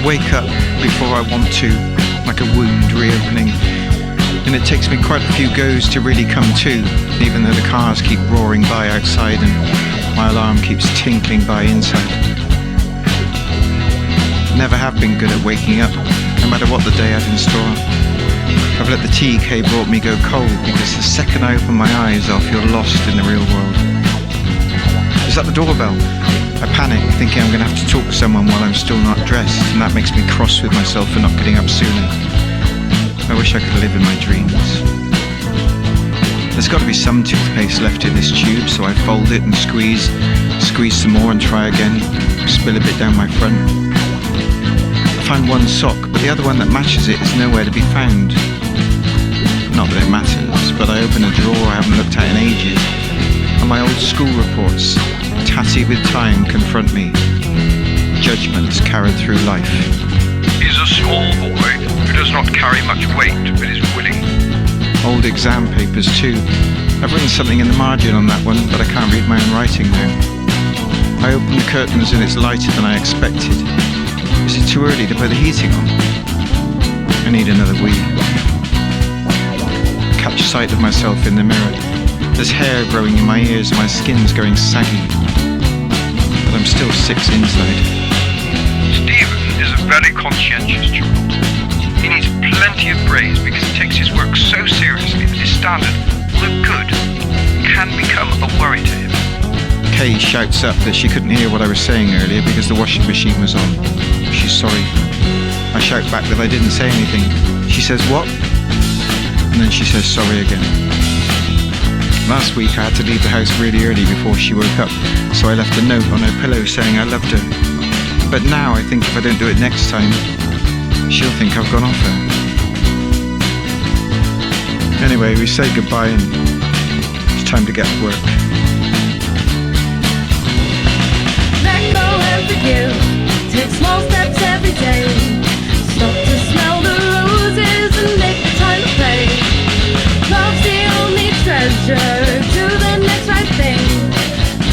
wake up before I want to, like a wound reopening. And it takes me quite a few goes to really come to, even though the cars keep roaring by outside and my alarm keeps tinkling by inside. Never have been good at waking up, no matter what the day had in store. I've let the tea Kay brought me go cold because the second I open my eyes I'll feel lost in the real world. Is that the doorbell? I panic, thinking I'm going to have to talk to someone while I'm still not dressed, and that makes me cross with myself for not getting up sooner. I wish I could live in my dreams. There's got to be some toothpaste left in this tube, so I fold it and squeeze some more and try again, spill a bit down my front. I find one sock, but the other one that matches it is nowhere to be found. Not that it matters, but I open a drawer I haven't looked at in ages, and my old school reports, tatty with time, confront me. Judgments carried through life. He's a small boy who does not carry much weight, but is willing. Old exam papers too. I've written something in the margin on that one, but I can't read my own writing now. I open the curtains and it's lighter than I expected. Is it too early to put the heating on? I need another wee. Catch sight of myself in the mirror. There's hair growing in my ears and my skin's going saggy. But I'm still 6 inside. Stephen is a very conscientious child. He needs plenty of praise because he takes his work so seriously that his standard, although good, can become a worry to him. Kay shouts up that she couldn't hear what I was saying earlier because the washing machine was on. She's sorry. I shout back that I didn't say anything. She says, "What?" And then she says sorry again. Last week I had to leave the house really early before she woke up, so I left a note on her pillow saying I loved her. But now I think if I don't do it next time, she'll think I've gone off her. Anyway, we say goodbye and it's time to get to work. Let go and forgive. Take small steps every day. Stop to smell the roses and make the time to play. Love's the only treasure. Do the next right thing.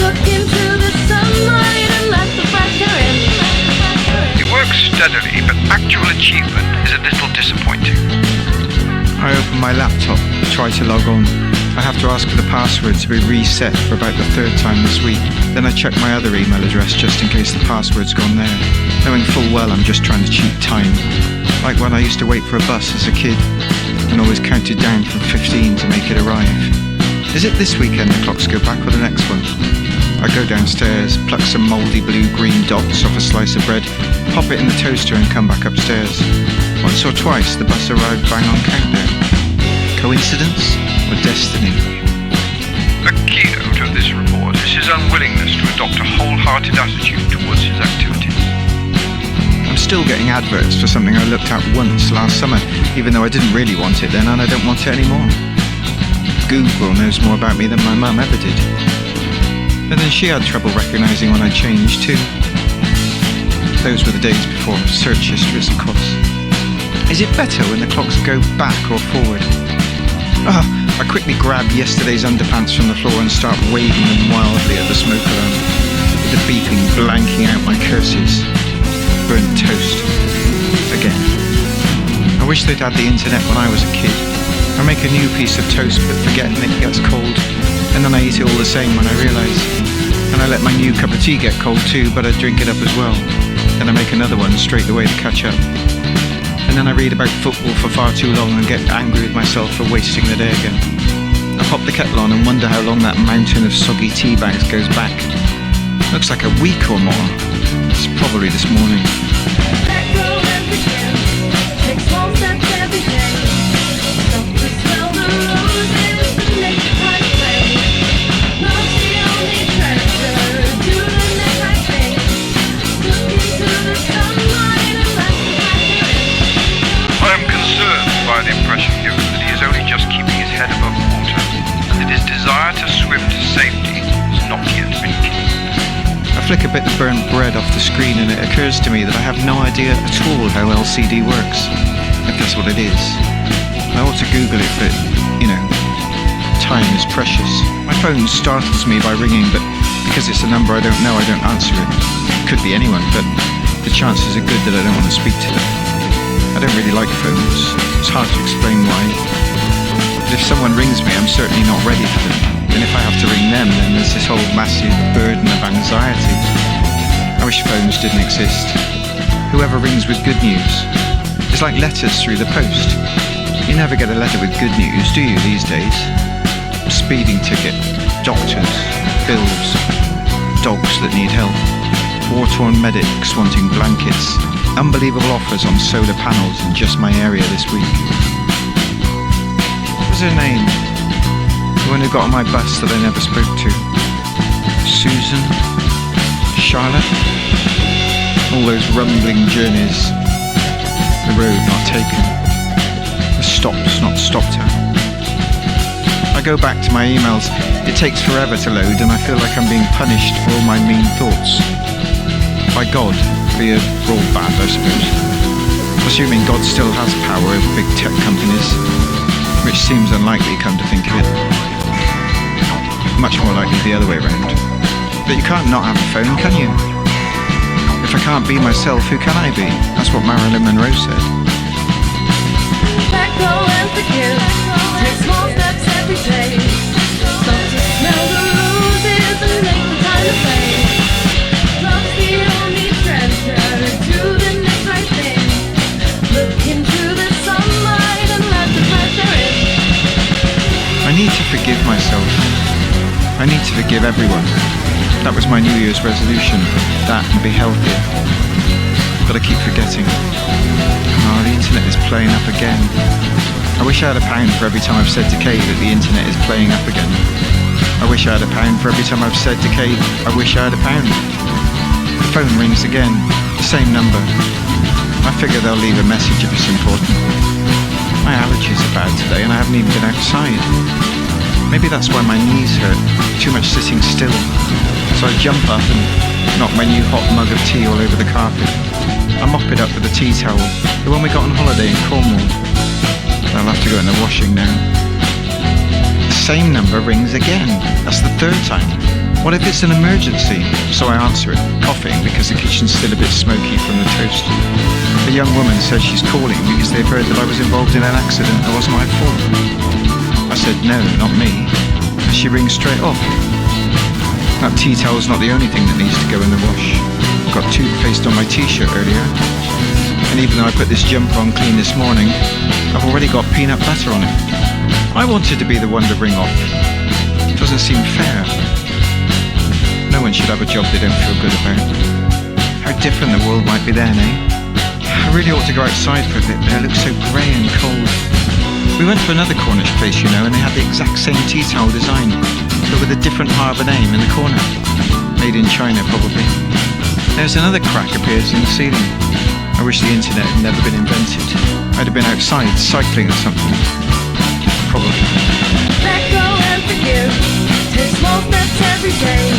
Look into the sunlight and let the pressure in. He works steadily, but actual achievement is a little disappointing. I open my laptop, try to log on. I have to ask for the password to be reset for about the 3rd time this week. Then I check my other email address just in case the password's gone there, knowing full well I'm just trying to cheat time. Like when I used to wait for a bus as a kid and always counted down from 15 to make it arrive. Is it this weekend the clocks go back or the next one? I go downstairs, pluck some mouldy blue-green dots off a slice of bread, pop it in the toaster and come back upstairs. Once or twice the bus arrived bang on countdown. Coincidence or destiny? The keynote of this report is his unwillingness to adopt a wholehearted attitude towards his activities. I'm still getting adverts for something I looked at once last summer, even though I didn't really want it then and I don't want it anymore. Google knows more about me than my mum ever did. And then she had trouble recognising when I changed too. Those were the days before search histories, of course. Is it better when the clocks go back or forward? I quickly grab yesterday's underpants from the floor and start waving them wildly at the smoke alarm, with the beeping blanking out my curses. Burnt toast. Again. I wish they'd had the internet when I was a kid. I make a new piece of toast but forget and it gets cold, and then I eat it all the same when I realise. And I let my new cup of tea get cold too, but I drink it up as well. Then I make another one straight away to catch up. And then I read about football for far too long and get angry with myself for wasting the day again. I pop the kettle on and wonder how long that mountain of soggy tea bags goes back. Looks like a week or more. It's probably this morning. Let go and forgive. Take small steps every day. Stop to smell the roses and make the time to play. Love's the only treasure. Do the next right thing. Look into the sunlight and let the pressure in. I am concerned by the impression given that he is only just keeping his head above water and that his desire to swim to safety has not yet been killed. I flick a bit of burnt bread off the screen and it occurs to me that I have no idea at all how LCD works, if that's what it is. I ought to Google it, but, time is precious. My phone startles me by ringing, but because it's a number I don't know, I don't answer it. It could be anyone, but the chances are good that I don't want to speak to them. I don't really like phones. It's hard to explain why. But if someone rings me, I'm certainly not ready for them. And if I have to ring them, then there's this whole massive burden of anxiety. I wish phones didn't exist. Whoever rings with good news. It's like letters through the post. You never get a letter with good news, do you, these days? Speeding ticket, doctors, bills, dogs that need help, war-torn medics wanting blankets, unbelievable offers on solar panels in just my area this week. What was her name? The one who got on my bus that I never spoke to. Susan? Charlotte? All those rumbling journeys. The road not taken. The stops not stopped at. I go back to my emails. It takes forever to load and I feel like I'm being punished for all my mean thoughts. By God, via broadband, I suppose. Assuming God still has power over big tech companies, which seems unlikely, come to think of it. Much more likely the other way around. But you can't not have a phone, can you? If I can't be myself, who can I be? That's what Marilyn Monroe said. Let go and forgive. Take small steps every day. Stop to smell the roses and make the time to play. Love's the only treasure. Do the next right thing. Look into the sunlight and let the pressure in. I need to forgive myself. I need to forgive everyone. That was my New Year's resolution. That and be healthier. But I keep forgetting. Oh, the internet is playing up again. I wish I had £1 for every time I've said to Kay that the internet is playing up again. I wish I had £1 for every time I've said to Kay, I wish I had £1. The phone rings again. The same number. I figure they'll leave a message if it's important. My allergies are bad today and I haven't even been outside. Maybe that's why my knees hurt. Too much sitting still. So I jump up and knock my new hot mug of tea all over the carpet. I mop it up with a tea towel, the one we got on holiday in Cornwall. I'll have to go in the washing now. The same number rings again. That's the third time. What if it's an emergency? So I answer it, coughing because the kitchen's still a bit smoky from the toast. A young woman says she's calling because they've heard that I was involved in an accident that was my fault. I said no, not me. And she rings straight off. That tea towel's not the only thing that needs to go in the wash. I got toothpaste on my t-shirt earlier. And even though I put this jumper on clean this morning, I've already got peanut butter on it. I wanted to be the one to ring off. It doesn't seem fair. No one should have a job they don't feel good about. How different the world might be then, eh? I really ought to go outside for a bit, but it looks so grey and cold. We went to another Cornish place, you know, and they had the exact same tea towel design, but with a different harbour name in the corner. Made in China, probably. There's another crack appears in the ceiling. I wish the internet had never been invented. I'd have been outside, cycling or something. Probably. Let go and forgive. Take small steps every day.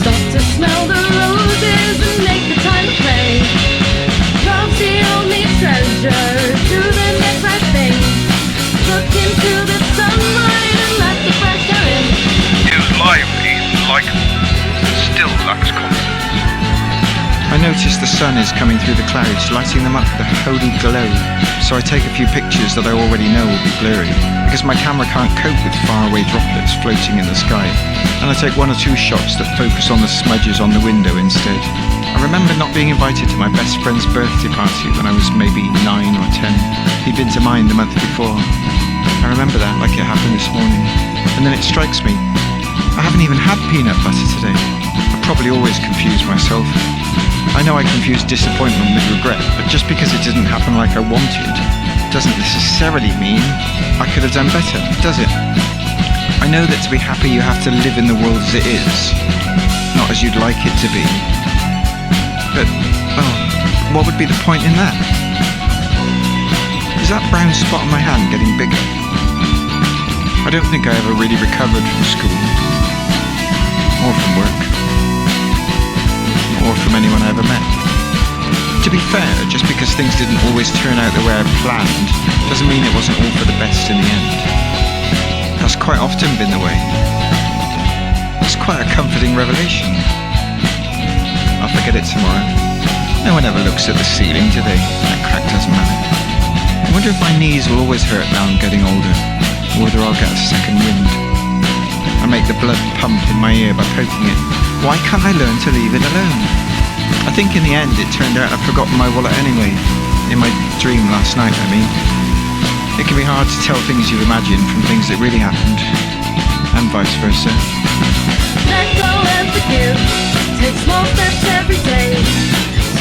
Stop to smell the roses and make the time to play. Love's the only treasure. Do the next right thing. Look into the sunlight and let the pressure in. He was lively, likeable, but still lacks confidence. I notice the sun is coming through the clouds, lighting them up with a holy glow. So I take a few pictures that I already know will be blurry, because my camera can't cope with faraway droplets floating in the sky. And I take 1 or 2 shots that focus on the smudges on the window instead. I remember not being invited to my best friend's birthday party when I was maybe 9 or 10. He'd been to mine the month before. I remember that like it happened this morning. And then it strikes me, I haven't even had peanut butter today. I probably always confuse myself. I know I confuse disappointment with regret, but just because it didn't happen like I wanted doesn't necessarily mean I could have done better, does it? I know that to be happy you have to live in the world as it is, not as you'd like it to be. But, well, what would be the point in that? Is that brown spot on my hand getting bigger? I don't think I ever really recovered from school, or from work, or from anyone I ever met. To be fair, just because things didn't always turn out the way I planned doesn't mean it wasn't all for the best in the end. That's quite often been the way. It's quite a comforting revelation. I'll forget it tomorrow. No one ever looks at the ceiling, do they? That crack doesn't matter. I wonder if my knees will always hurt now I'm getting older, or whether I'll get a second wind. I make the blood pump in my ear by poking it. Why can't I learn to leave it alone? I think in the end it turned out I'd forgotten my wallet anyway. In my dream last night, I mean. It can be hard to tell things you imagine from things that really happened, and vice versa. Let go and forgive. Take small steps every day.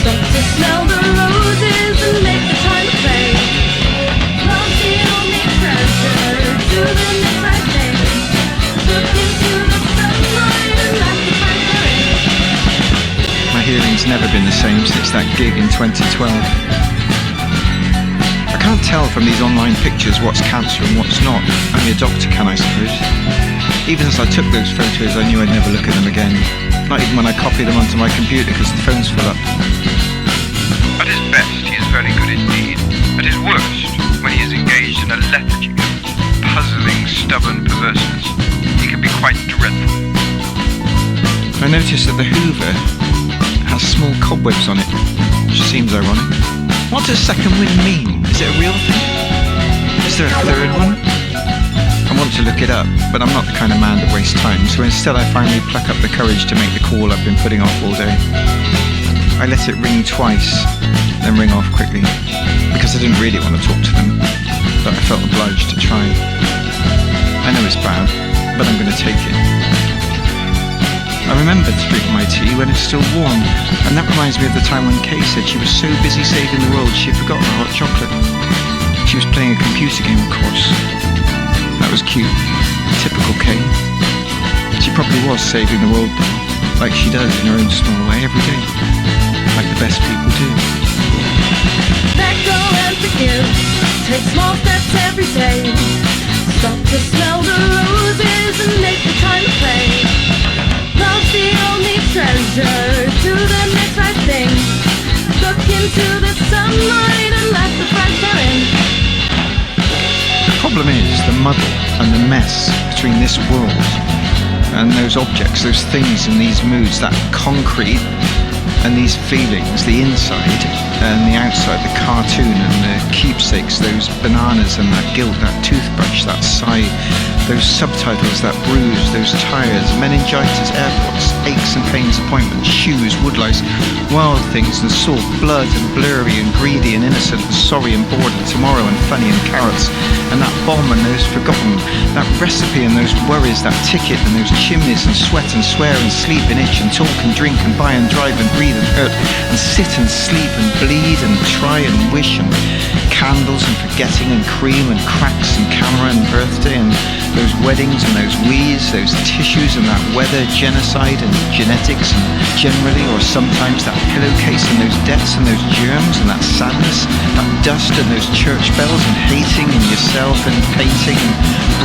Stop to smell the roses and make the time play. Love's the only treasure. Do the next right thing. Look into the sunlight and let the time play. My hearing's never been the same since that gig in 2012. I can't tell from these online pictures what's cancer and what's not. Only a doctor can, I suppose. Even as I took those photos, I knew I'd never look at them again. Not even when I copy them onto my computer because the phone's full up. At his best, he is very good indeed. At his worst, when he is engaged in a lethargy of puzzling, stubborn perverseness, he can be quite dreadful. I noticed that the Hoover has small cobwebs on it, which seems ironic. What does second wind mean? Is it a real thing? Is there a third one? I want to look it up, but I'm not the kind of man that wastes time, so instead I finally pluck up the courage to make the call I've been putting off all day. I let it ring twice, then ring off quickly, because I didn't really want to talk to them, but I felt obliged to try. I know it's bad, but I'm going to take it. I remembered to drink my tea when it's still warm, and that reminds me of the time when Kay said she was so busy saving the world she forgot the hot chocolate. She was playing a computer game, of course. That was cute. Typical Kay. She probably was saving the world, like she does in her own small way every day. Like the best people do. Let go and forgive. Take small steps every day. Stop to smell the roses and make the time play. Love's the only treasure. Do the next right thing. Look into the sunlight and let the bright air in. The problem is the muddle and the mess between this world and those objects, those things and these moods, that concrete and these feelings, the inside and the outside, the cartoon and the keepsakes, those bananas and that guilt, that toothbrush, that sigh, those subtitles, that bruise, those tires, meningitis, airports, aches and pains, appointments, shoes, woodlice, wild things and salt, blood and blurry and greedy and innocent and sorry and bored and tomorrow and funny and carrots, and that bomb and those forgotten, that recipe and those worries, that ticket and those chimneys and sweat and swear and sleep and itch and talk and drink and buy and drive and breathe and hurt and sit and sleep and bleed and try and wish and candles and forgetting and cream and cracks and camera and birthday and those weddings and those wheeze, those tissues and that weather, genocide and genetics and generally or sometimes that pillowcase and those debts and those germs and that sadness, that dust and those church bells and hating and yourself and painting and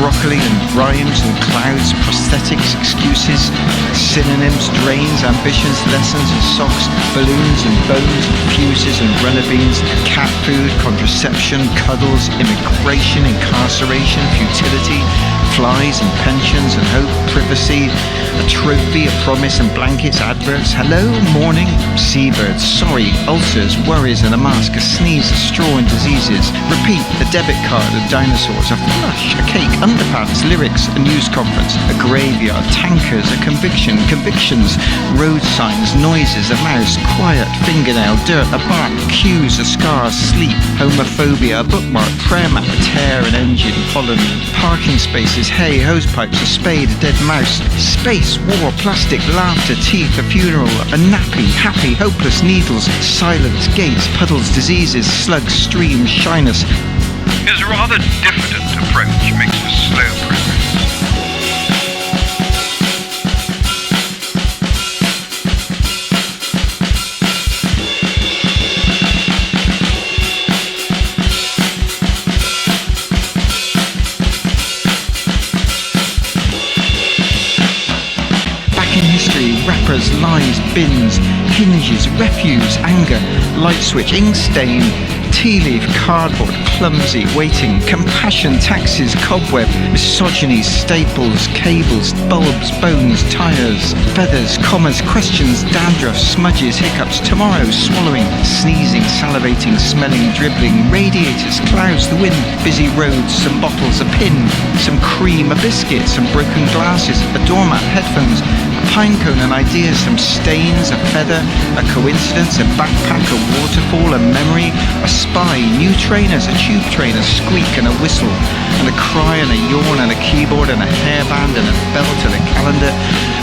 broccoli and rhymes and clouds, prosthetics, excuses, synonyms, drains, ambitions, lessons and socks, balloons and bones and fuses and runner beans, cat food, contraception, cuddles, immigration, incarceration, futility, flies and pensions and hope, privacy, a trophy, a promise and blankets, adverts, hello, morning, seabirds, sorry, ulcers, worries and a mask, a sneeze, a straw and diseases, repeat, a debit card, a dinosaurs, a flush, a cake, underpants, lyrics, a news conference, a graveyard, tankers, a conviction, convictions, road signs, noises, a mouse, quiet, fingernail, dirt, a bark, cues, a scar, sleep, homophobia, a bookmark, prayer mat, a tear, an engine, pollen, parking spaces, hay, hosepipes, a spade, a dead mouse, space, war, plastic, laughter, teeth, a funeral, a nappy, happy, hopeless, needles, silence, gates, puddles, diseases, slugs, streams, shyness. His rather diffident approach makes for slow progress. Rappers, lies, bins, hinges, refuse, anger, light switch, ink stain, Tea leaf, cardboard, clumsy, waiting, compassion, taxes, cobweb, misogyny, staples, cables, bulbs, bones, tyres, feathers, commas, questions, dandruff, smudges, hiccups, tomorrow, swallowing, sneezing, salivating, smelling, dribbling, radiators, clouds, the wind, busy roads, some bottles, a pin, some cream, a biscuit, some broken glasses, a doormat, headphones, a pine cone, an idea, some stains, a feather, a coincidence, a backpack, a waterfall, a memory, a spy, new trainers, a tube train, a squeak and a whistle, and a cry and a yawn and a keyboard and a hairband and a belt and a calendar,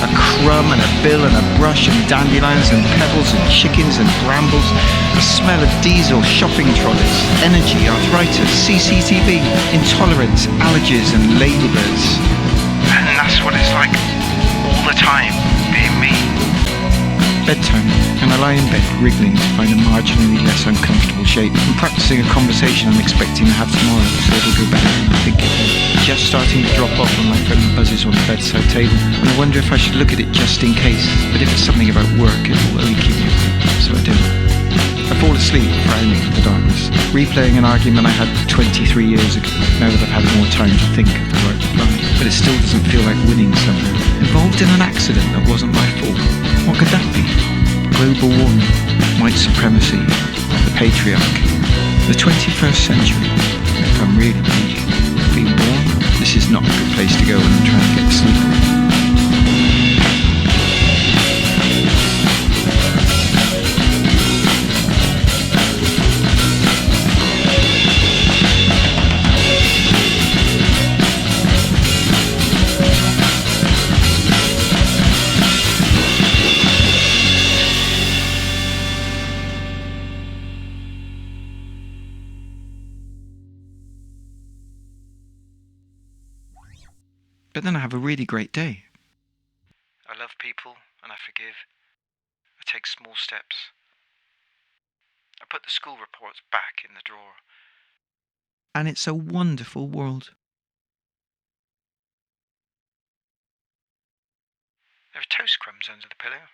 a crumb and a bill and a brush and dandelions and pebbles and chickens and brambles, the smell of diesel, shopping trolleys, energy, arthritis, CCTV, intolerance, allergies and ladybirds. And that's what it's like all the time, being me. Bedtime, and I lie in bed wriggling to find a marginally less uncomfortable shape. I'm practicing a conversation I'm expecting to have tomorrow, so it'll go better than I think it will. Just starting to drop off when my phone buzzes on the bedside table, and I wonder if I should look at it just in case. But if it's something about work, it'll only keep me awake, so I don't. I fall asleep, frowning at the darkness, replaying an argument I had 23 years ago, now that I've had more time to think of the right reply. But it still doesn't feel like winning somehow. Involved in an accident that wasn't my fault. What could that be? Global warming, white supremacy, the patriarchy, the 21st century. If I'm really weak, being born, this is not a good place to go when I'm trying to get to sleep. But then I have a really great day. I love people and I forgive. I take small steps. I put the school reports back in the drawer. And it's a wonderful world. There are toast crumbs under the pillow.